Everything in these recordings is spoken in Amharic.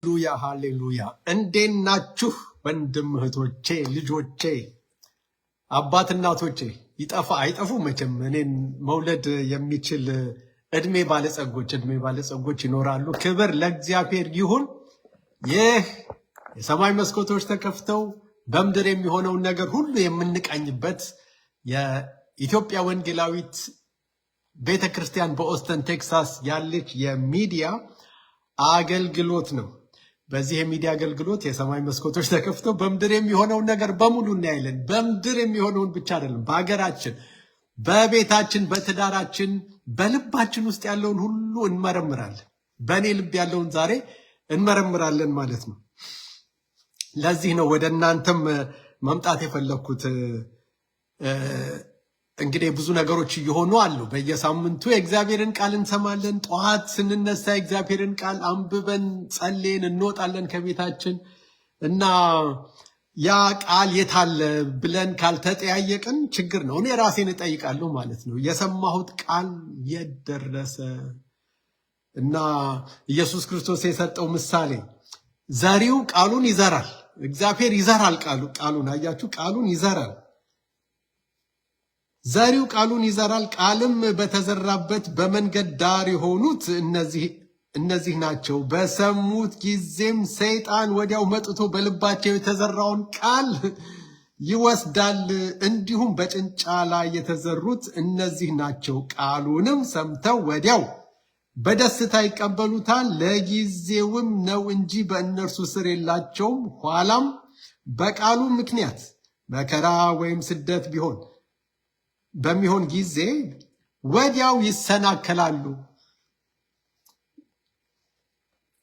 ሃሌሉያ ሃሌሉያ። እንዴት ናችሁ ወንድም እህቶቼ፣ ልጆቼ፣ አባት እናቶቼ? አይጠፉ መቼም እኔን መውለድ የሚችል እድሜ ባለጸጎች ይኖራሉ። ክብር ለእግዚአብሔር ይሁን። ይህ የሰማይ መስኮቶች ተከፍተው በምድር የሚሆነውን ነገር ሁሉ የምንቃኝበት የኢትዮጵያ ወንጌላዊት ቤተክርስቲያን በኦስተን ቴክሳስ ያለች የሚዲያ አገልግሎት ነው። በዚህ የሚዲያ አገልግሎት የሰማይ መስኮቶች ተከፍተው በምድር የሚሆነውን ነገር በሙሉ እናያለን። በምድር የሚሆነውን ብቻ አይደለም፣ በሀገራችን፣ በቤታችን፣ በትዳራችን፣ በልባችን ውስጥ ያለውን ሁሉ እንመረምራለን። በእኔ ልብ ያለውን ዛሬ እንመረምራለን ማለት ነው። ለዚህ ነው ወደ እናንተም መምጣት የፈለግኩት። እንግዲህ ብዙ ነገሮች እየሆኑ አሉ። በየሳምንቱ የእግዚአብሔርን ቃል እንሰማለን። ጠዋት ስንነሳ የእግዚአብሔርን ቃል አንብበን ጸልየን እንወጣለን ከቤታችን እና ያ ቃል የታለ ብለን ካልተጠያየቅን ችግር ነው። እኔ ራሴን እጠይቃለሁ ማለት ነው። የሰማሁት ቃል የት ደረሰ? እና ኢየሱስ ክርስቶስ የሰጠው ምሳሌ ዘሪው ቃሉን ይዘራል። እግዚአብሔር ይዘራል ቃሉን። አያችሁ፣ ቃሉን ይዘራል። ዘሪው ቃሉን ይዘራል። ቃልም በተዘራበት በመንገድ ዳር የሆኑት እነዚህ ናቸው። በሰሙት ጊዜም ሰይጣን ወዲያው መጥቶ በልባቸው የተዘራውን ቃል ይወስዳል። እንዲሁም በጭንጫ ላይ የተዘሩት እነዚህ ናቸው። ቃሉንም ሰምተው ወዲያው በደስታ ይቀበሉታል። ለጊዜውም ነው እንጂ በእነርሱ ስር የላቸውም። ኋላም በቃሉ ምክንያት መከራ ወይም ስደት በሚሆን ጊዜ ወዲያው ይሰናከላሉ።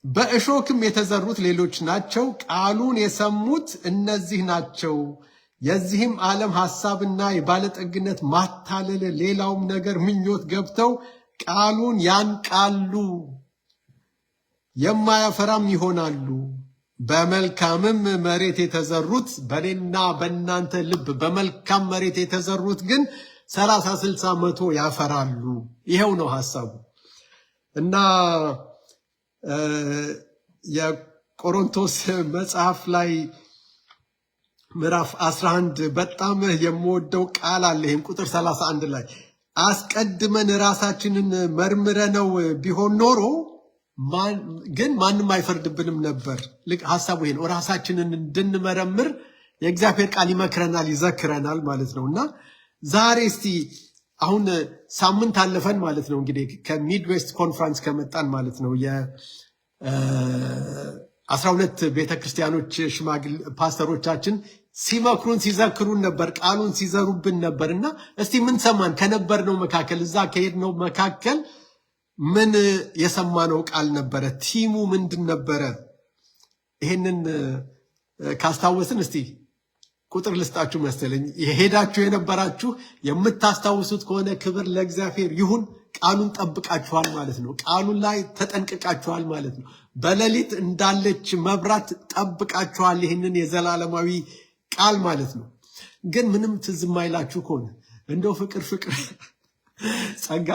በእሾክም የተዘሩት ሌሎች ናቸው። ቃሉን የሰሙት እነዚህ ናቸው። የዚህም ዓለም ሐሳብና የባለጠግነት ማታለል፣ ሌላውም ነገር ምኞት ገብተው ቃሉን ያንቃሉ፣ የማያፈራም ይሆናሉ። በመልካምም መሬት የተዘሩት፣ በእኔና በእናንተ ልብ በመልካም መሬት የተዘሩት ግን 30፣ 60፣ 100 ያፈራሉ። ይሄው ነው ሐሳቡ። እና የቆሮንቶስ መጽሐፍ ላይ ምዕራፍ 11 በጣም የምወደው ቃል አለ። ይህም ቁጥር 31 ላይ አስቀድመን ራሳችንን መርምረነው ቢሆን ኖሮ ግን ማንም አይፈርድብንም ነበር። ሐሳቡ ይሄ ነው። ራሳችንን እንድንመረምር የእግዚአብሔር ቃል ይመክረናል፣ ይዘክረናል ማለት ነው። እና ዛሬ እስቲ አሁን ሳምንት አለፈን ማለት ነው እንግዲህ ከሚድዌስት ኮንፈረንስ ከመጣን ማለት ነው። የ12 ቤተክርስቲያኖች ፓስተሮቻችን ሲመክሩን ሲዘክሩን ነበር፣ ቃሉን ሲዘሩብን ነበር። እና እስቲ ምን ሰማን? ከነበርነው መካከል እዛ ከሄድነው መካከል ምን የሰማነው ቃል ነበረ? ቲሙ ምንድን ነበረ? ይሄንን ካስታወስን እስቲ ቁጥር ልስጣችሁ መሰለኝ። የሄዳችሁ የነበራችሁ የምታስታውሱት ከሆነ ክብር ለእግዚአብሔር ይሁን። ቃሉን ጠብቃችኋል ማለት ነው። ቃሉን ላይ ተጠንቅቃችኋል ማለት ነው። በሌሊት እንዳለች መብራት ጠብቃችኋል ይህንን የዘላለማዊ ቃል ማለት ነው። ግን ምንም ትዝ የማይላችሁ ከሆነ እንደው ፍቅር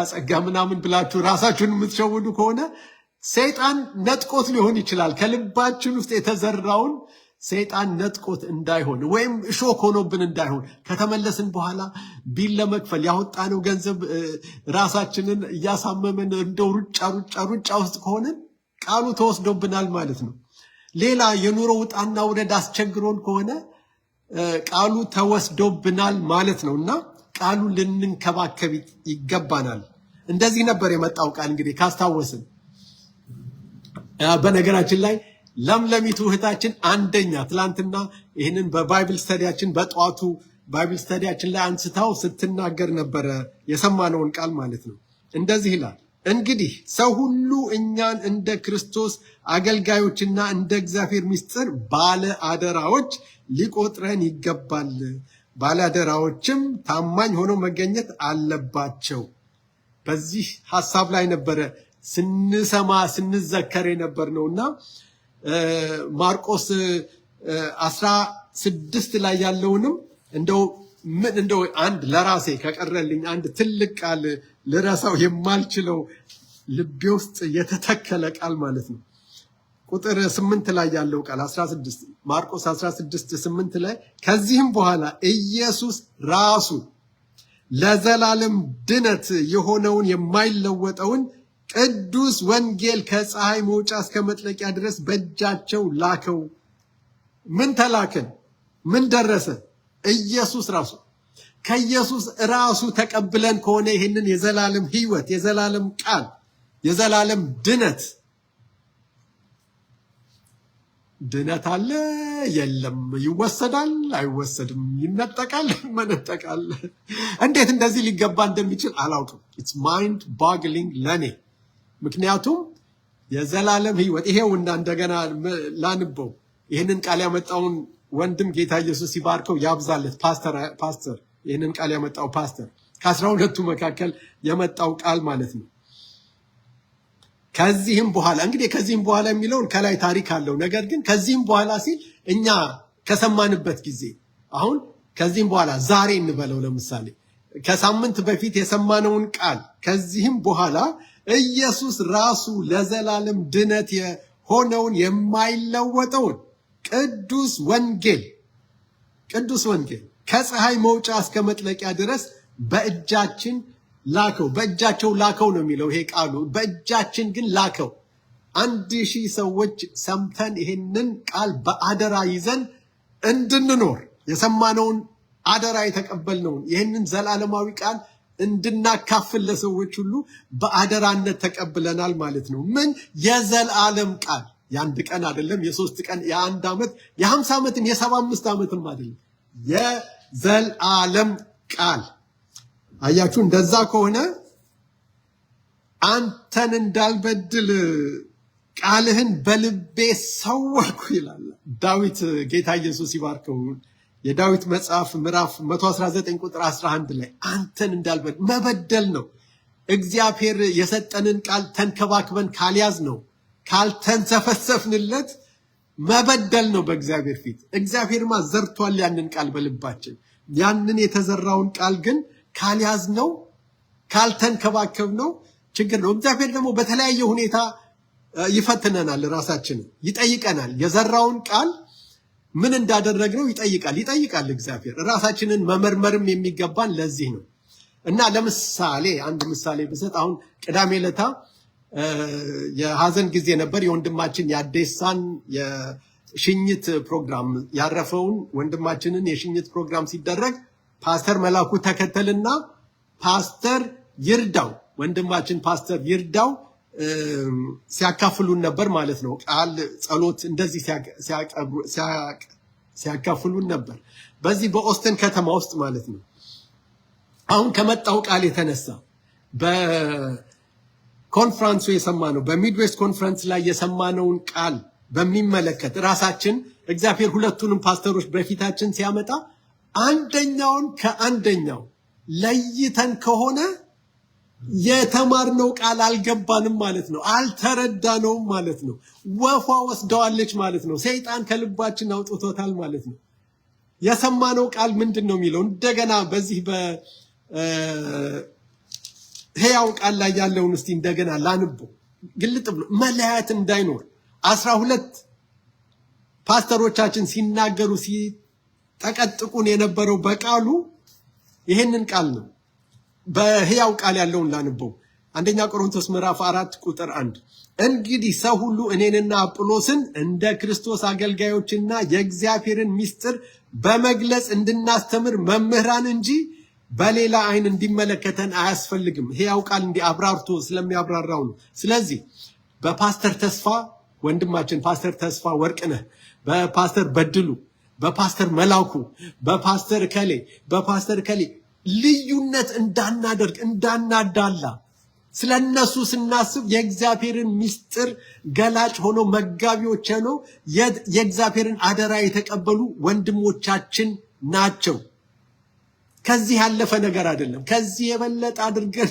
ጸጋ ምናምን ብላችሁ ራሳችሁን የምትሸውዱ ከሆነ ሰይጣን ነጥቆት ሊሆን ይችላል። ከልባችን ውስጥ የተዘራውን ሰይጣን ነጥቆት እንዳይሆን ወይም እሾክ ሆኖብን እንዳይሆን ከተመለስን በኋላ ቢል ለመክፈል ያወጣነው ገንዘብ ራሳችንን እያሳመመን እንደው ሩጫ ውስጥ ከሆነን ቃሉ ተወስዶብናል ማለት ነው። ሌላ የኑሮ ውጣና ውረድ አስቸግሮን ከሆነ ቃሉ ተወስዶብናል ማለት ነው። እና ቃሉን ልንንከባከብ ይገባናል። እንደዚህ ነበር የመጣው ቃል እንግዲህ ካስታወስን። በነገራችን ላይ ለምለሚቱ እህታችን አንደኛ ትላንትና ይህንን በባይብል ስተዲያችን በጠዋቱ ባይብል ስተዲያችን ላይ አንስታው ስትናገር ነበረ የሰማነውን ቃል ማለት ነው። እንደዚህ ይላል፣ እንግዲህ ሰው ሁሉ እኛን እንደ ክርስቶስ አገልጋዮችና እንደ እግዚአብሔር ምስጢር ባለ አደራዎች ሊቆጥረን ይገባል። ባለ አደራዎችም ታማኝ ሆነው መገኘት አለባቸው። በዚህ ሐሳብ ላይ ነበረ ስንዘከር የነበር ነውና ማርቆስ 16 ላይ ያለውንም እንደው አንድ ለራሴ ከቀረልኝ አንድ ትልቅ ቃል ልረሳው የማልችለው ልቤ ውስጥ የተተከለ ቃል ማለት ነው። ቁጥር 8 ላይ ያለው ቃል 16 ማርቆስ 16:8 ላይ ከዚህም በኋላ ኢየሱስ ራሱ ለዘላለም ድነት የሆነውን የማይለወጠውን ቅዱስ ወንጌል ከፀሐይ መውጫ እስከ መጥለቂያ ድረስ በእጃቸው ላከው። ምን ተላከን? ምን ደረሰ? ኢየሱስ ራሱ። ከኢየሱስ ራሱ ተቀብለን ከሆነ ይህንን የዘላለም ሕይወት፣ የዘላለም ቃል፣ የዘላለም ድነት አለ የለም? ይወሰዳል አይወሰድም? ይነጠቃል ይመነጠቃል? እንዴት እንደዚህ ሊገባ እንደሚችል አላውቅም። ኢትስ ማይንድ ባግሊንግ ለኔ። ምክንያቱም የዘላለም ሕይወት ይሄው እንደገና ላንበው። ይህንን ቃል ያመጣውን ወንድም ጌታ ኢየሱስ ይባርከው ያብዛለት። ፓስተር ይህንን ቃል ያመጣው ፓስተር ከ12ቱ መካከል የመጣው ቃል ማለት ነው። ከዚህም በኋላ እንግዲህ ከዚህም በኋላ የሚለውን ከላይ ታሪክ አለው። ነገር ግን ከዚህም በኋላ ሲል እኛ ከሰማንበት ጊዜ አሁን ከዚህም በኋላ ዛሬ እንበለው። ለምሳሌ ከሳምንት በፊት የሰማነውን ቃል ከዚህም በኋላ ኢየሱስ ራሱ ለዘላለም ድነት የሆነውን የማይለወጠውን ቅዱስ ወንጌል ከፀሐይ መውጫ እስከ መጥለቂያ ድረስ በእጃችን ላከው። በእጃቸው ላከው ነው የሚለው ይሄ ቃሉ። በእጃችን ግን ላከው። 1000 ሰዎች ሰምተን ይሄንን ቃል በአደራ ይዘን እንድንኖር የሰማነውን አደራ የተቀበልነውን ይሄንን ዘላለማዊ ቃል እንድናካፍል ለሰዎች ሁሉ በአደራነት ተቀብለናል ማለት ነው። ምን የዘላለም ቃል የአንድ ቀን አይደለም፣ የ3 ቀን፣ የ1 ዓመት፣ የ50 ዓመትም የ75 ዓመትም አይደለም። የዘላለም ቃል አያችሁ። እንደዛ ከሆነ አንተን እንዳልበድል ቃልህን በልቤ ሰወርኩ ይላል ዳዊት። ጌታ ኢየሱስ ይባርከው። የዳዊት መጽሐፍ ምዕራፍ 119 ቁጥር 11 ላይ አንተን እንዳልበድል መበደል ነው። እግዚአብሔር የሰጠንን ቃል ተንከባክበን ካልያዝ ነው፣ ካልተንሰፈሰፍንለት መበደል ነው በእግዚአብሔር ፊት። እግዚአብሔርማ ዘርቷል ያንን ቃል በልባችን። ያንን የተዘራውን ቃል ግን ካልያዝ ነው፣ ካልተንከባከብ ነው ችግር ነው። እግዚአብሔር ደግሞ በተለያየ ሁኔታ ይፈትነናል፣ ራሳችንን ይጠይቀናል። የዘራውን ቃል ምን እንዳደረግነው ይጠይቃል እግዚአብሔር። ራሳችንን መመርመርም የሚገባን ለዚህ ነው። እና ለምሳሌ አንድ ምሳሌ ብሰጥ አሁን ቅዳሜ ዕለት የሀዘን ጊዜ ነበር። የወንድማችን የአዴሳን የሽኝት ፕሮግራም ያረፈውን ወንድማችንን የሽኝት ፕሮግራም ሲደረግ ፓስተር መላኩ ተከተልና ፓስተር ይርዳው ወንድማችን ፓስተር ይርዳው ሲያካፍሉን ነበር ማለት ነው። ቃል ጸሎት እንደዚህ ሲያካፍሉን ነበር በዚህ በኦስተን ከተማ ውስጥ ማለት ነው። አሁን ከመጣው ቃል የተነሳ በኮንፈረንሱ የሰማነው በሚድዌስት ኮንፈረንስ ላይ የሰማነውን ቃል በሚመለከት ራሳችን እግዚአብሔር ሁለቱንም ፓስተሮች በፊታችን ሲያመጣ አንደኛውን ከአንደኛው ለይተን ከሆነ የተማርነው ቃል አልገባንም ማለት ነው። አልተረዳነውም ማለት ነው። ወፏ ወስደዋለች ማለት ነው። ሰይጣን ከልባችን አውጥቶታል ማለት ነው። የሰማነው ቃል ምንድን ነው የሚለው እንደገና በዚህ በሕያው ቃል ላይ ያለውን እስቲ እንደገና ላንበው ግልጥ ብሎ መለያየት እንዳይኖር 12 ፓስተሮቻችን ሲናገሩ ሲጠቀጥቁን የነበረው በቃሉ ይሄንን ቃል ነው። በሕያው ቃል ያለውን ላንበው። አንደኛ ቆሮንቶስ ምዕራፍ 4 ቁጥር 1 እንግዲህ ሰው ሁሉ እኔንና አጵሎስን እንደ ክርስቶስ አገልጋዮችና የእግዚአብሔርን ምስጢር በመግለጽ እንድናስተምር መምህራን እንጂ በሌላ አይን እንዲመለከተን አያስፈልግም። ሕያው ቃል እንዲያብራርቶ ስለሚያብራራው ነው። ስለዚህ በፓስተር ተስፋ ወንድማችን ፓስተር ተስፋ ወርቅነህ፣ በፓስተር በድሉ፣ በፓስተር መላኩ፣ በፓስተር ከሌ ልዩነት እንዳናደርግ እንዳናዳላ ስለነሱ ስናስብ የእግዚአብሔርን ምስጢር ገላጭ ሆኖ መጋቢዎች ሆነው የእግዚአብሔርን አደራ የተቀበሉ ወንድሞቻችን ናቸው። ከዚህ ያለፈ ነገር አይደለም። ከዚህ የበለጠ አድርገን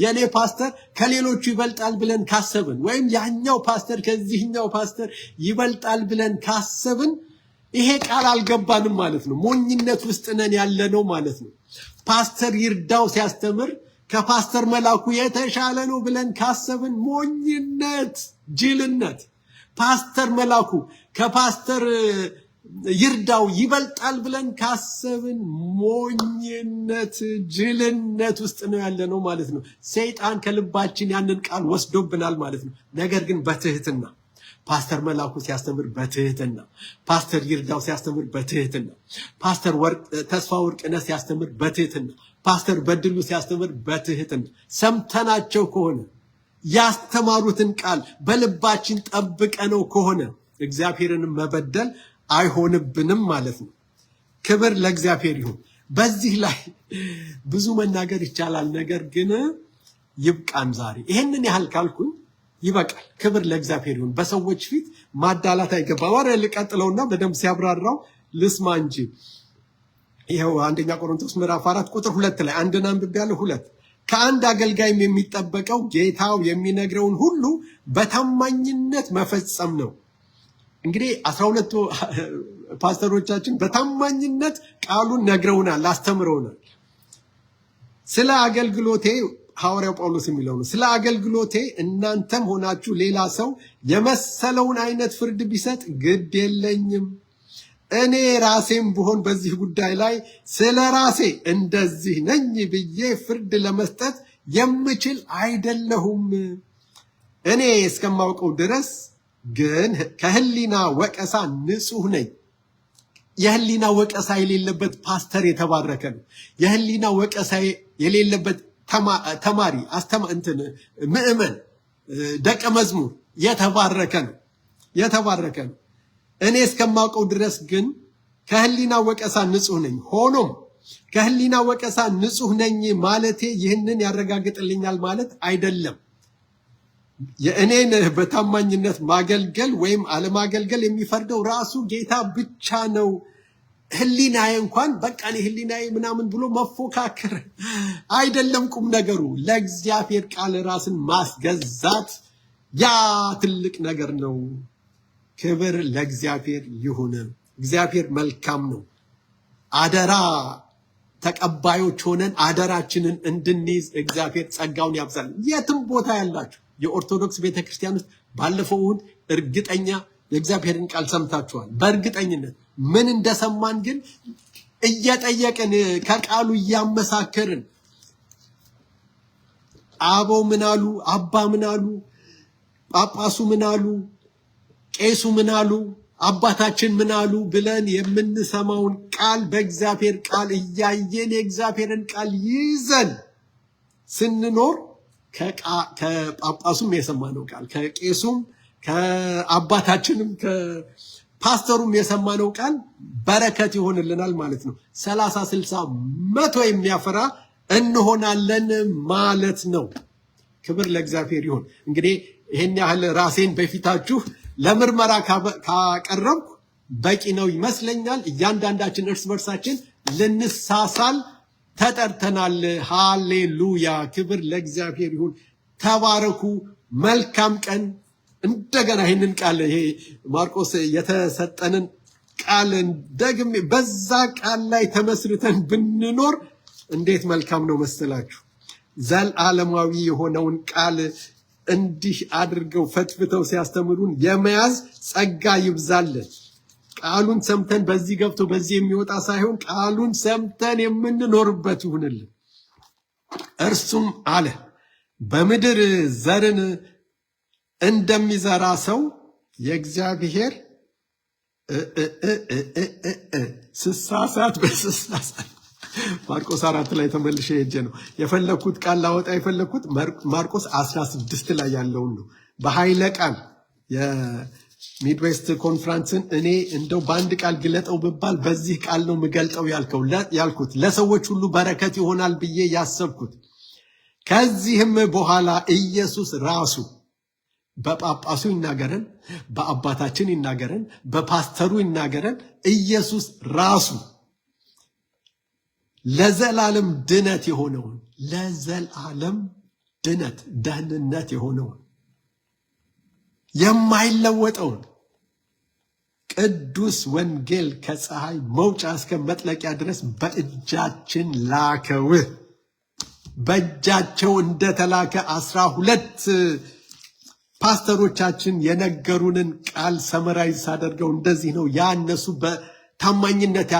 የኔ ፓስተር ከሌሎቹ ይበልጣል ብለን ካሰብን ወይም ያኛው ፓስተር ከዚህኛው ፓስተር ይበልጣል ብለን ካሰብን ይሄ ቃል አልገባንም ማለት ነው። ሞኝነት ውስጥ ነን ያለነው ማለት ነው። ፓስተር ይርዳው ሲያስተምር ከፓስተር መላኩ የተሻለ ነው ብለን ካሰብን ሞኝነት፣ ጅልነት። ፓስተር መላኩ ከፓስተር ይርዳው ይበልጣል ብለን ካሰብን ሞኝነት ጅልነት ውስጥ ነው ያለነው ማለት ነው። ሰይጣን ከልባችን ያንን ቃል ወስዶብናል ማለት ነው። ነገር ግን በትህትና ፓስተር መላኩ ሲያስተምር በትህትና፣ ፓስተር ይርዳው ሲያስተምር በትህትና፣ ፓስተር ተስፋ ወርቅነህ ሲያስተምር በትህትና፣ ፓስተር በድሉ ሲያስተምር በትህትና ሰምተናቸው ከሆነ ያስተማሩትን ቃል በልባችን ጠብቀነው ከሆነ እግዚአብሔርን መበደል አይሆንብንም ማለት ነው። ክብር ለእግዚአብሔር ይሁን። በዚህ ላይ ብዙ መናገር ይቻላል፣ ነገር ግን ይብቃን። ዛሬ ይሄንን ያህል ካልኩኝ ይበቃል። ክብር ለእግዚአብሔር ይሁን። በሰዎች ፊት ማዳላት አይገባም። ወረ ልቀጥለውና በደንብ ሲያብራራው ልስማ እንጂ ይሄው አንደኛ ቆሮንቶስ ምዕራፍ 4 ቁጥር 2 ላይ አንድና አንብቤያለሁ። 2 ከአንድ አገልጋይም የሚጠበቀው ጌታው የሚነግረውን ሁሉ በታማኝነት መፈጸም ነው። እንግዲህ 12ቱ ፓስተሮቻችን በታማኝነት ቃሉን ነግረውናል፣ አስተምረውናል። ስለ አገልግሎቴ ሐዋርያው ጳውሎስ የሚለው ነው። ስለ አገልግሎቴ እናንተም ሆናችሁ ሌላ ሰው የመሰለውን አይነት ፍርድ ቢሰጥ ግድ የለኝም። እኔ ራሴም ብሆን በዚህ ጉዳይ ላይ ስለ ራሴ እንደዚህ ነኝ ብዬ ፍርድ ለመስጠት የምችል አይደለሁም። እኔ እስከማውቀው ድረስ ግን ከህሊና ወቀሳ ንጹህ ነኝ። የህሊና ወቀሳ የሌለበት ፓስተር የተባረከ ነው። የህሊና ወቀሳ የሌለበት ተማሪ ምዕመን ደቀ መዝሙር የተባረከ ነው። እኔ እስከማውቀው ድረስ ግን ከህሊና ወቀሳ ንጹህ ነኝ። ሆኖም ከህሊና ወቀሳ ንጹህ ነኝ ማለቴ ይህንን ያረጋግጥልኛል ማለት አይደለም። የእኔን በታማኝነት ማገልገል ወይም አለማገልገል የሚፈርደው ራሱ ጌታ ብቻ ነው። ህሊናዬ እንኳን በቃ እኔ ህሊናዬ ምናምን ብሎ መፎካከር አይደለም ቁም ነገሩ። ለእግዚአብሔር ቃል ራስን ማስገዛት ያ ትልቅ ነገር ነው። ክብር ለእግዚአብሔር ይሁን። እግዚአብሔር መልካም ነው። አደራ ተቀባዮች ሆነን አደራችንን እንድንይዝ እግዚአብሔር ጸጋውን ያብዛል። የትም ቦታ ያላችሁ የኦርቶዶክስ ቤተክርስቲያን ውስጥ ባለፈው እሑድ እርግጠኛ የእግዚአብሔርን ቃል ሰምታችኋል። በእርግጠኝነት ምን እንደሰማን ግን እየጠየቅን ከቃሉ እያመሳከርን አበው ምን አሉ፣ አባ ምን አሉ፣ ጳጳሱ ምን አሉ፣ ቄሱ ምን አሉ፣ አባታችን ምን አሉ ብለን የምንሰማውን ቃል በእግዚአብሔር ቃል እያየን የእግዚአብሔርን ቃል ይዘን ስንኖር ከጳጳሱም የሰማነው ቃል ከቄሱም ከአባታችንም ከፓስተሩም የሰማነው ቃል በረከት ይሆንልናል ማለት ነው። 30፣ 60፣ 100 የሚያፈራ እንሆናለን ማለት ነው። ክብር ለእግዚአብሔር ይሁን። እንግዲህ ይሄን ያህል ራሴን በፊታችሁ ለምርመራ ካቀረብኩ በቂ ነው ይመስለኛል። እያንዳንዳችን እርስ በርሳችን ልንሳሳል ተጠርተናል። ሃሌሉያ! ክብር ለእግዚአብሔር ይሁን። ተባረኩ። መልካም ቀን። እንደገና ይህንን ቃል ይሄ ማርቆስ የተሰጠንን ቃል ደግሜ በዛ ቃል ላይ ተመስርተን ብንኖር እንዴት መልካም ነው መሰላችሁ። ዘላለማዊ የሆነውን ቃል እንዲህ አድርገው ፈትፍተው ሲያስተምሩን የመያዝ ጸጋ ይብዛልን። ቃሉን ሰምተን በዚህ ገብቶ በዚህ የሚወጣ ሳይሆን ቃሉን ሰምተን የምንኖርበት ይሁንልን። እርሱም አለ በምድር ዘርን እንደሚዘራ ሰው የእግዚአብሔር ስሳሳት በስሳሳት ማርቆስ 4 ላይ ተመልሼ ሄጄ ነው የፈለኩት ቃል ላወጣ የፈለኩት ማርቆስ 16 ላይ ያለውን ነው። በኃይለ ቃል የሚድዌስት ኮንፈረንስን እኔ እንደው በአንድ ቃል ግለጠው ብባል በዚህ ቃል ነው የምገልጠው ያልኩት ለሰዎች ሁሉ በረከት ይሆናል ብዬ ያሰብኩት። ከዚህም በኋላ ኢየሱስ ራሱ በጳጳሱ ይናገረን፣ በአባታችን ይናገረን፣ በፓስተሩ ይናገረን። ኢየሱስ ራሱ ለዘላለም ድነት የሆነውን ለዘላለም ድነት ደህንነት የሆነውን የማይለወጠውን ቅዱስ ወንጌል ከፀሐይ መውጫ እስከ መጥለቂያ ድረስ በእጃችን ላከው። በእጃቸው እንደተላከ 12 ፓስተሮቻችን የነገሩንን ቃል ሰመራይዝ ሳደርገው እንደዚህ ነው። ያ እነሱ በታማኝነት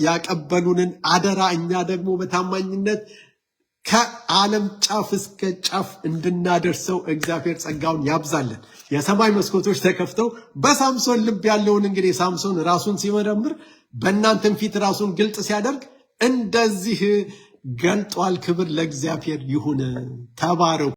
ያቀበሉንን አደራ እኛ ደግሞ በታማኝነት ከዓለም ጫፍ እስከ ጫፍ እንድናደርሰው እግዚአብሔር ጸጋውን ያብዛልን። የሰማይ መስኮቶች ተከፍተው በሳምሶን ልብ ያለውን እንግዲህ ሳምሶን ራሱን ሲመረምር በእናንተም ፊት ራሱን ግልጥ ሲያደርግ እንደዚህ ገልጧል። ክብር ለእግዚአብሔር ይሁን። ተባረኩ።